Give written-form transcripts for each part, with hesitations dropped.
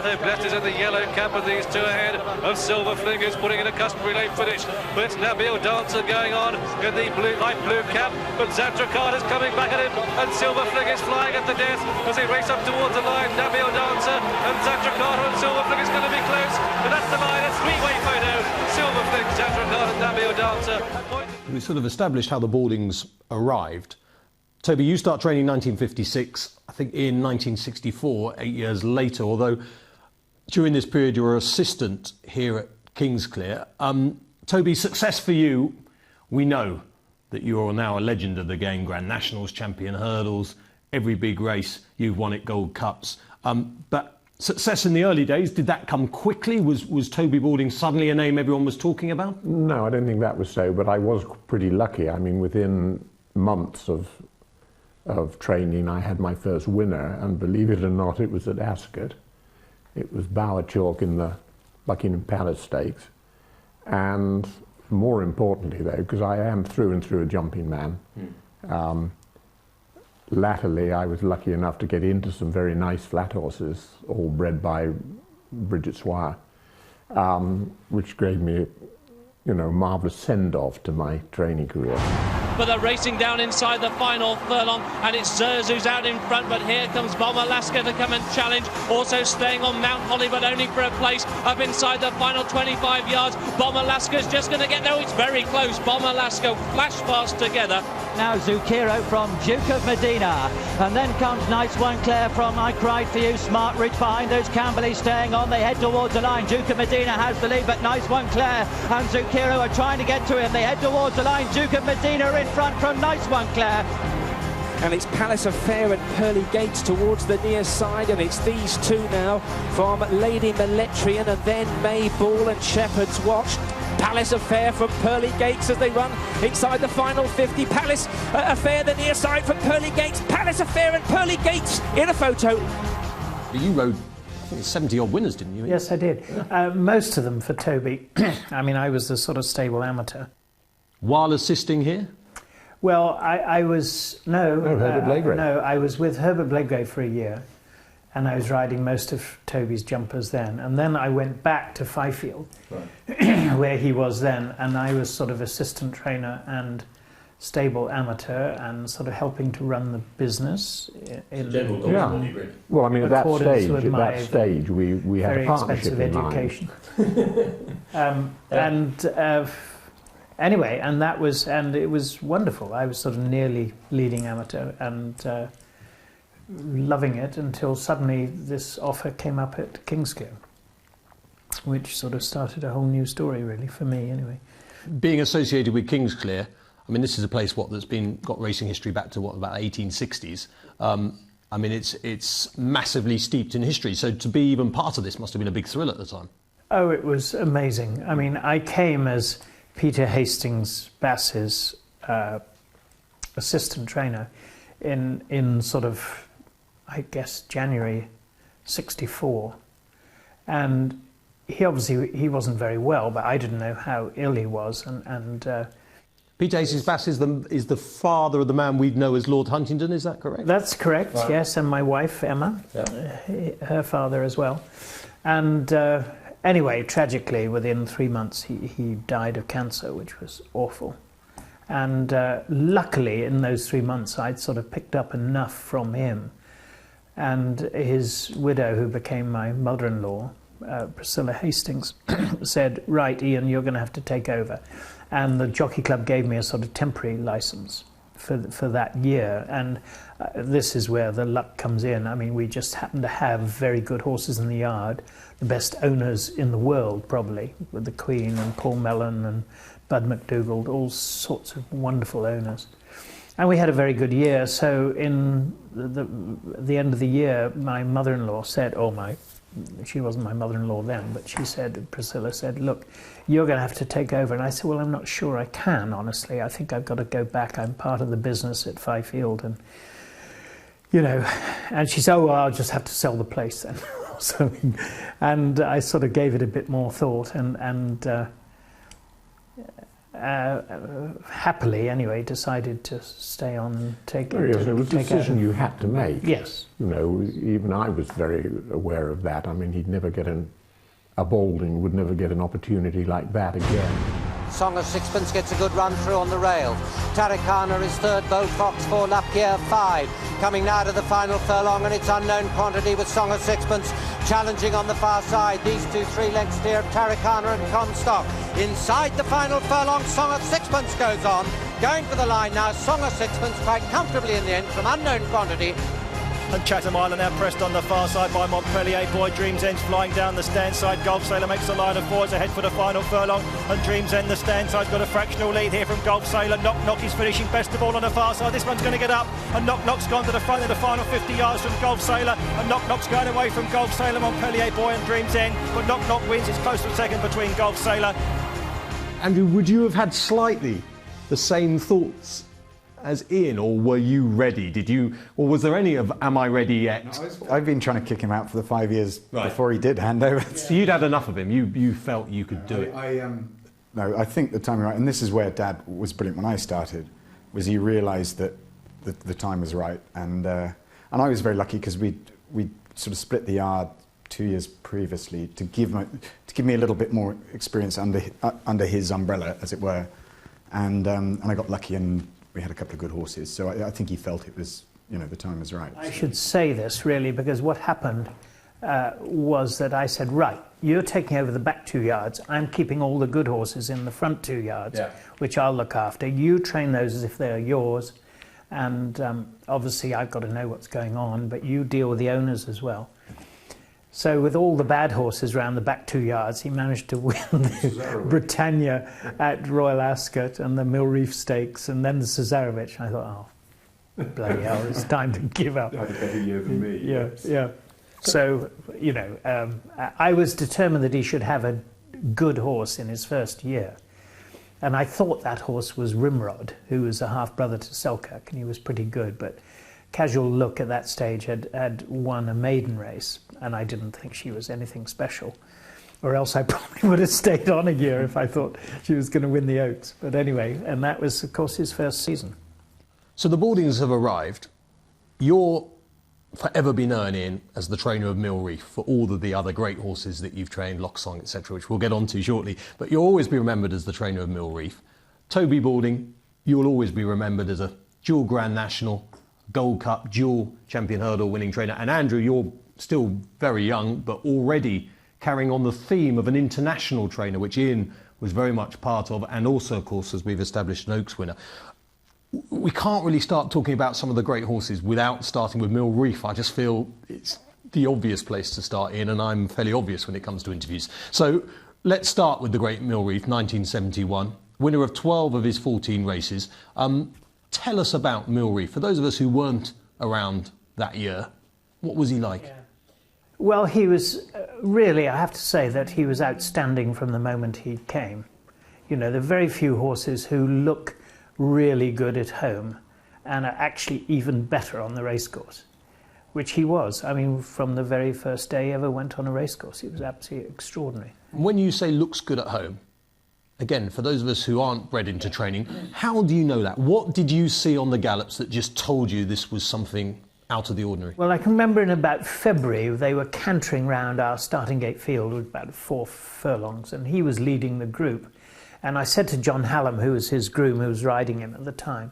Arto Blest is in the yellow cap, and these two ahead of Silver Fling, who's putting in a customary late finish. But it's Nabil Dancer going on in the light blue cap, but Zadrakard is coming back at him, and Silver Fling is flying at the death as they race up towards the line. Nabil Dancer and Zadrakard, and Silver Fling is going to be close, and that's the line. A three-way photo. Silver Fling, Zadrakard and Nabil Dancer. We sort of established how the Baldings arrived. Toby, you start training in 1956, I think in 1964, 8 years later, although during this period you were assistant here at Kingsclere. Toby, success for you, we know that you're now a legend of the game, Grand Nationals, Champion Hurdles, every big race, you've won it, Gold Cups. But success in the early days, did that come quickly? Was Toby Balding suddenly a name everyone was talking about? No, I don't think that was so, but I was pretty lucky. I mean, within months of training, I had my first winner, and believe it or not, it was at Ascot. It was Bower Chalk in the Buckingham Palace Stakes. And more importantly, though, because I am through and through a jumping man, latterly I was lucky enough to get into some very nice flat horses, all bred by Bridget Swire, which gave me, you know, marvellous send-off to my training career. But they're racing down inside the final furlong, and it's Zers who's out in front, but here comes Bomber Lasker to come and challenge, also staying on Mount Holly, but only for a place up inside the final 25 yards. Bomber Lasker's just going to get there. It's very close. Bomber Lasker flash past together. Now Zucchero from Duke of Medina, and then comes Nice One Claire from I Cried For You. Smart Ridge behind those. Camberley staying on. They head towards the line. Duke of Medina has the lead, but Nice One Claire and Zucchero are trying to get to him. They head towards the line. Duke of Medina in front from Nice One Claire. And it's Palace of Fair and Pearly Gates towards the near side, and it's these two now from Lady Meletrian and then May Ball and Shepherd's Watch. Palace of Fair from Pearly Gates as they run inside the final 50. Palace Affair the near side from Pearly Gates. Palace Affair and Pearly Gates in a photo. You rode, I think, 70-odd winners, didn't you? Yes, I did. Most of them for Toby. I mean, I was the sort of stable amateur. While assisting here? Well, I was... No, Herbert Blagrave. No, I was with Herbert Blagrave for a year, and I was riding most of Toby's jumpers then. And then I went back to Fifield, right, where he was then, and I was sort of assistant trainer and stable amateur and sort of helping to run the business. Yeah. Well, I mean, at that stage, we had a partnership in mind. Anyway, and it was wonderful. I was sort of nearly leading amateur and loving it until suddenly this offer came up at Kingsclere, which sort of started a whole new story, really, for me anyway. Being associated with Kingsclere, I mean, this is a place that's got racing history back to about 1860s. I mean, it's massively steeped in history. So to be even part of this must have been a big thrill at the time. Oh, it was amazing. I mean, I came as Peter Hastings Bass's assistant trainer in sort of, I guess, January '64, and he wasn't very well, but I didn't know how ill he was, and Peter Hastings Bass is the father of the man we know as Lord Huntingdon, is that correct? That's correct, right. Yes, and my wife Emma, her father as well, and anyway, tragically, within 3 months, he died of cancer, which was awful. And luckily, in those 3 months, I'd sort of picked up enough from him. And his widow, who became my mother-in-law, Priscilla Hastings, said, right, Ian, you're going to have to take over. And the Jockey Club gave me a sort of temporary license for that year. And this is where the luck comes in. I mean, we just happen to have very good horses in the yard, the best owners in the world, probably, with the Queen and Paul Mellon and Bud McDougall, all sorts of wonderful owners. And we had a very good year. So in the end of the year, my mother-in-law said, she wasn't my mother-in-law then, but she said, Priscilla said, look, you're going to have to take over. And I said, well, I'm not sure I can, honestly. I think I've got to go back. I'm part of the business at Fifield. And, you know, and she said, oh, well, I'll just have to sell the place then. And I sort of gave it a bit more thought. And happily anyway, decided to stay on and take it. Yes, it was a decision you had to make. Yes. You know, even I was very aware of that. I mean, he'd never get a Balding would never get an opportunity like that again. Song of Sixpence gets a good run through on the rail. Tarikana is third, Bow Fox 4, Lapierre 5. Coming now to the final furlong, and it's Unknown Quantity with Song of Sixpence challenging on the far side. These two 3 lengths clear of Tarikana and Comstock. Inside the final furlong, Song of Sixpence goes on. Going for the line now, Song of Sixpence quite comfortably in the end from Unknown Quantity. And Chatham Island now pressed on the far side by Montpellier. Boy Dreams End's flying down the stand side. Gulf Sailor makes a line of 4s ahead for the final furlong, and Dreams End the stand side's got a fractional lead here from Gulf Sailor. Knock Knock is finishing best of all on the far side. This one's going to get up, and Knock Knock's gone to the front of the final 50 yards from Gulf Sailor, and Knock Knock's going away from Gulf Sailor, Montpellier Boy and Dreams End, but Knock Knock wins. It's close to second between Gulf Sailor. Andrew, would you have had slightly the same thoughts as Ian, or were you ready? Did you, or was there any of "Am I ready yet"? No, I've been trying to kick him out for the 5 years before he did hand over. So you'd had enough of him. You felt you could do it. No, I think the timing right, and this is where Dad was brilliant when I started, was he realised that the time was right, and I was very lucky because we sort of split the yard 2 years previously to give me a little bit more experience under his umbrella, as it were, and I got lucky and we had a couple of good horses, so I think he felt it was, you know, the time was right. I should say this really, because what happened was that I said, right, you're taking over the back 2 yards, I'm keeping all the good horses in the front 2 yards, which I'll look after. You train those as if they're yours, and obviously I've got to know what's going on, but you deal with the owners as well. So with all the bad horses around the back 2 yards, he managed to win the Britannia at Royal Ascot and the Mill Reef Stakes, and then the Cesarewitch. I thought, oh, bloody hell, it's time to give up. Had a better year for me. Yeah. So, you know, I was determined that he should have a good horse in his first year. And I thought that horse was Rimrod, who was a half-brother to Selkirk, and he was pretty good, but Casual Look at that stage had won a maiden race, and I didn't think she was anything special, or else I probably would have stayed on a year if I thought she was going to win the Oaks. But anyway, and that was, of course, his first season. So the Baldings have arrived. You're forever be known, Ian, as the trainer of Mill Reef for all of the other great horses that you've trained, Locksong, etc., which we'll get on to shortly. But you'll always be remembered as the trainer of Mill Reef. Toby Balding, you'll always be remembered as a dual Grand National, Gold Cup, dual champion hurdle winning trainer. And Andrew, you're still very young, but already carrying on the theme of an international trainer, which Ian was very much part of, and also, of course, as we've established, an Oaks winner. We can't really start talking about some of the great horses without starting with Mill Reef. I just feel it's the obvious place to start in, and I'm fairly obvious when it comes to interviews. So let's start with the great Mill Reef, 1971, winner of 12 of his 14 races. Tell us about Mill Reef. For those of us who weren't around that year, what was he like? Yeah. Well, he was really, I have to say that he was outstanding from the moment he came. You know, there are very few horses who look really good at home and are actually even better on the racecourse, which he was. I mean, from the very first day he ever went on a racecourse, he was absolutely extraordinary. When you say looks good at home, again, for those of us who aren't bred into training, how do you know that? What did you see on the gallops that just told you this was something out of the ordinary? Well, I can remember in about February, they were cantering round our starting gate field with about 4 furlongs, and he was leading the group. And I said to John Hallam, who was his groom, who was riding him at the time,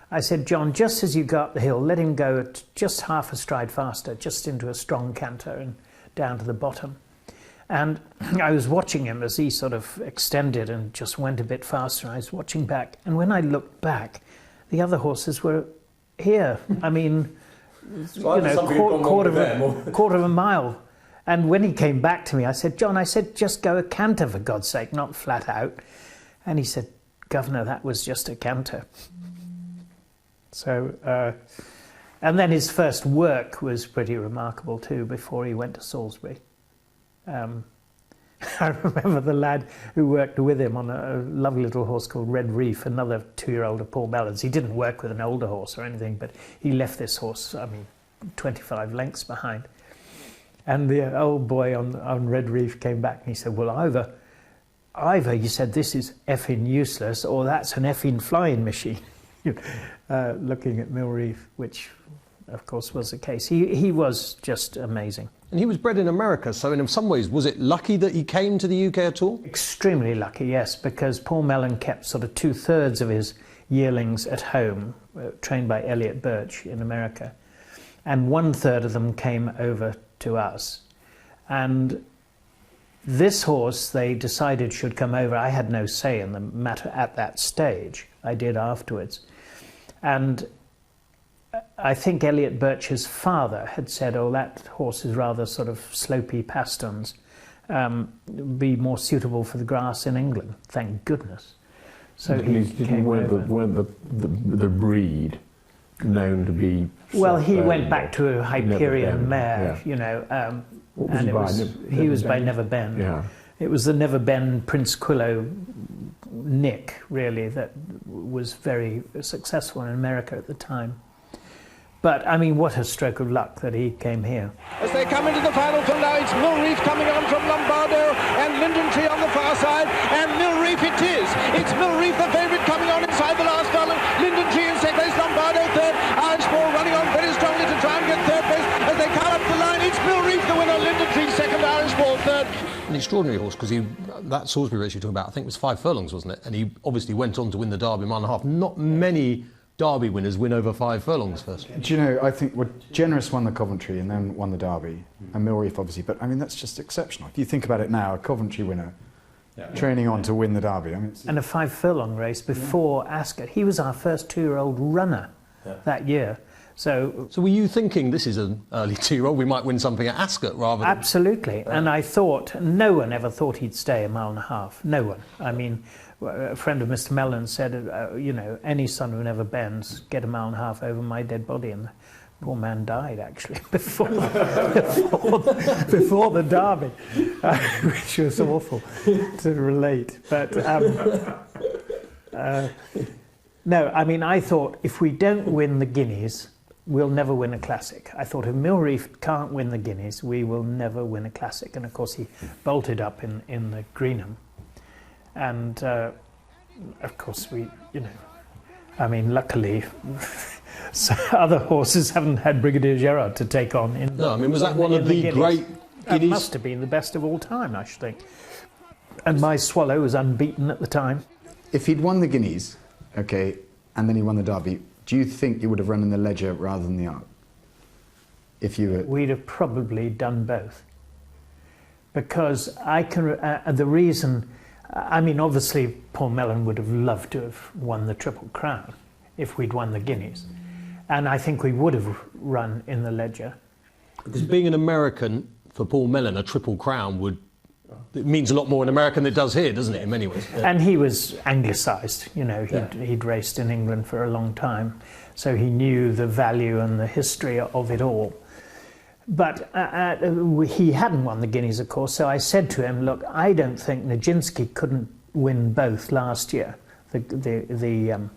I said, John, just as you go up the hill, let him go at just half a stride faster, just into a strong canter and down to the bottom. And I was watching him as he sort of extended and just went a bit faster. I was watching back. And when I looked back, the other horses were here. I mean, so you know, quarter of a mile. And when he came back to me, I said, John, I said, just go a canter, for God's sake, not flat out. And he said, Governor, that was just a canter. So, and then his first work was pretty remarkable too, before he went to Salisbury. I remember the lad who worked with him on a lovely little horse called Red Reef, another 2-year-old of Paul Mellon's. He didn't work with an older horse or anything, but he left this horse, I mean, 25 lengths behind. And the old boy on Red Reef came back and he said, well, either he said this is effing useless or that's an effing flying machine, looking at Mill Reef, which of course was the case. He was just amazing. And he was bred in America, so in some ways, was it lucky that he came to the UK at all? Extremely lucky, yes, because Paul Mellon kept sort of 2/3 of his yearlings at home, trained by Elliot Birch in America, and 1/3 of them came over to us. And this horse they decided should come over. I had no say in the matter at that stage. I did afterwards. And I think Elliot Birch's father had said, oh, that horse is rather sort of slopey pasterns, be more suitable for the grass in England. Thank goodness. So weren't the breed known to be... Well, he went back to a Hyperion mare, yeah. you know, what was and he was by Never Ben. Yeah. It was the Never Ben Prince Quillo nick, really, that was very successful in America at the time. But, I mean, what a stroke of luck that he came here. As they come into the final fill now, it's Mill Reef coming on from Lombardo and Linden Tree on the far side, and Mill Reef it is. It's Mill Reef, the favourite, coming on inside the last furlong. Linden Tree in second place, Lombardo third, Irish Ball running on very strongly to try and get third place. As they come up the line, it's Mill Reef, the winner, Linden Tree second, Irish Ball third. An extraordinary horse, because that Salisbury race you're talking about, I think it was 5 furlongs, wasn't it? And he obviously went on to win the Derby 1.5. Not many Derby winners win over 5 furlongs first. Do you know, I think Generous won the Coventry and then won the Derby, and Mill Reef obviously, but I mean, that's just exceptional. If you think about it now, a Coventry winner training on to win the Derby. I mean, and a 5 furlong race before Ascot. He was our first 2-year-old runner that year. So were you thinking, this is an early 2-year-old, we might win something at Ascot rather than... Absolutely. And I thought, no one ever thought he'd stay 1.5 miles. No one. I mean, a friend of Mr. Mellon said, you know, any son who never bends, get 1.5 miles over my dead body. And the poor man died, actually, before the Derby, which was awful to relate. But no, I mean, I thought if we don't win the Guineas, we'll never win a classic. I thought if Mill Reef can't win the Guineas, we will never win a classic. And of course, he bolted up in the Greenham. And of course, we, you know, I mean, luckily, other horses haven't had Brigadier Gerard to take on. No, I mean, was that one of the great Guineas? It must have been the best of all time, I should think. And my Swallow was unbeaten at the time. If he'd won the Guineas, okay, and then he won the Derby, do you think you would have run in the Ledger rather than the Arc? If you were... We'd have probably done both. Because I can... the reason... I mean, obviously, Paul Mellon would have loved to have won the Triple Crown if we'd won the Guineas. And I think we would have run in the Ledger. Because being an American, for Paul Mellon, a Triple Crown would... It means a lot more in America than it does here, doesn't it, in many ways? And he was anglicised, you know, he'd raced in England for a long time, so he knew the value and the history of it all. But he hadn't won the Guineas, of course, so I said to him, look, I don't think Nijinsky couldn't win both last year, the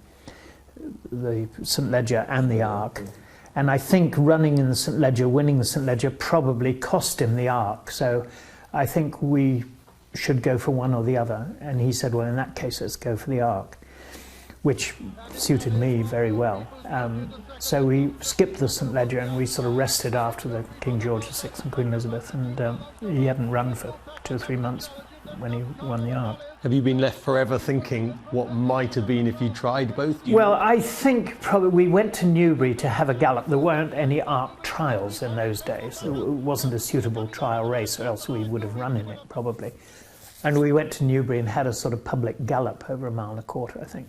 St Leger and the Arc. And I think running in the St Leger, winning the St Leger, probably cost him the Arc. So I think we should go for one or the other. And he said, well, in that case, let's go for the Arc, which suited me very well. So we skipped the St Leger and we sort of rested after the King George VI and Queen Elizabeth. And he hadn't run for 2 or 3 months when he won the Arc. Have you been left forever thinking what might have been if you tried both? Well, I think probably we went to Newbury to have a gallop. There weren't any Arc trials in those days. It wasn't a suitable trial race, or else we would have run in it, probably. And we went to Newbury and had a sort of public gallop over 1.25 miles, I think,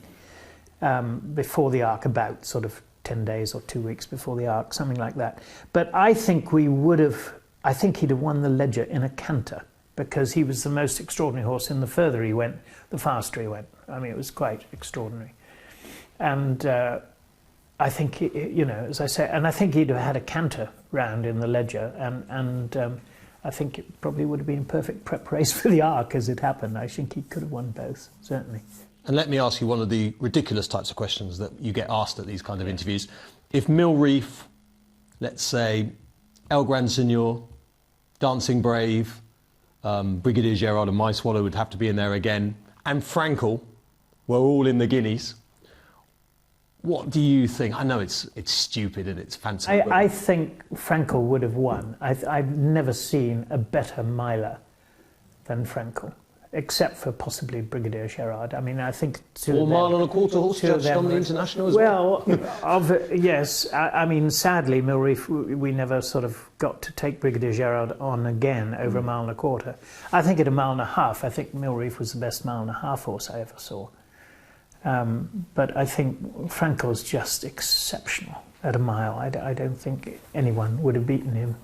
before the Arc, about sort of 10 days or 2 weeks before the Arc, something like that. But I think we would have, I think he'd have won the Ledger in a canter, because he was the most extraordinary horse, and the further he went, the faster he went. I mean, it was quite extraordinary. And I think, you know, as I say, and I think he'd have had a canter round in the Ledger, and I think it probably would have been a perfect prep race for the Arc as it happened. I think he could have won both, certainly. And let me ask you one of the ridiculous types of questions that you get asked at these kind of interviews. If Mill Reef, let's say, El Gran Senor, Dancing Brave, Brigadier Gerard and My Swallow would have to be in there again, and Frankel were all in the Guineas. What do you think? I know it's stupid and it's fancy. I think Frankel would have won. I've never seen a better miler than Frankel, except for possibly Brigadier Gerard. I mean, I think 4 mile and a quarter horse judged on the international as well. Yes. I mean, sadly, Mill Reef, we never sort of got to take Brigadier Gerard on again over a mile and a quarter. I think at a mile and a half, I think Mill Reef was the best mile and a half horse I ever saw. But I think Frankel's just exceptional at a mile. I don't think anyone would have beaten him.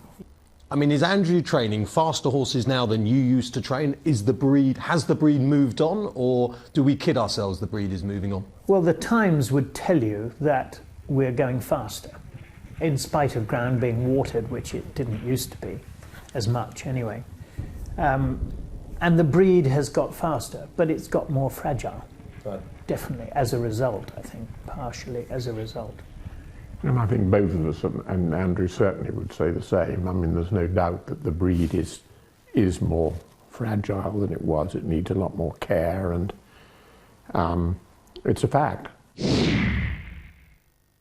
I mean, is Andrew training faster horses now than you used to train? Has the breed moved on, or do we kid ourselves the breed is moving on? Well, the Times would tell you that we're going faster, in spite of ground being watered, which it didn't used to be, as much anyway. And the breed has got faster, but it's got more fragile. Right. Definitely, as a result, I think, partially as a result. And I think both of us, and Andrew certainly would say the same. I mean, there's no doubt that the breed is more fragile than it was. It needs a lot more care, and it's a fact.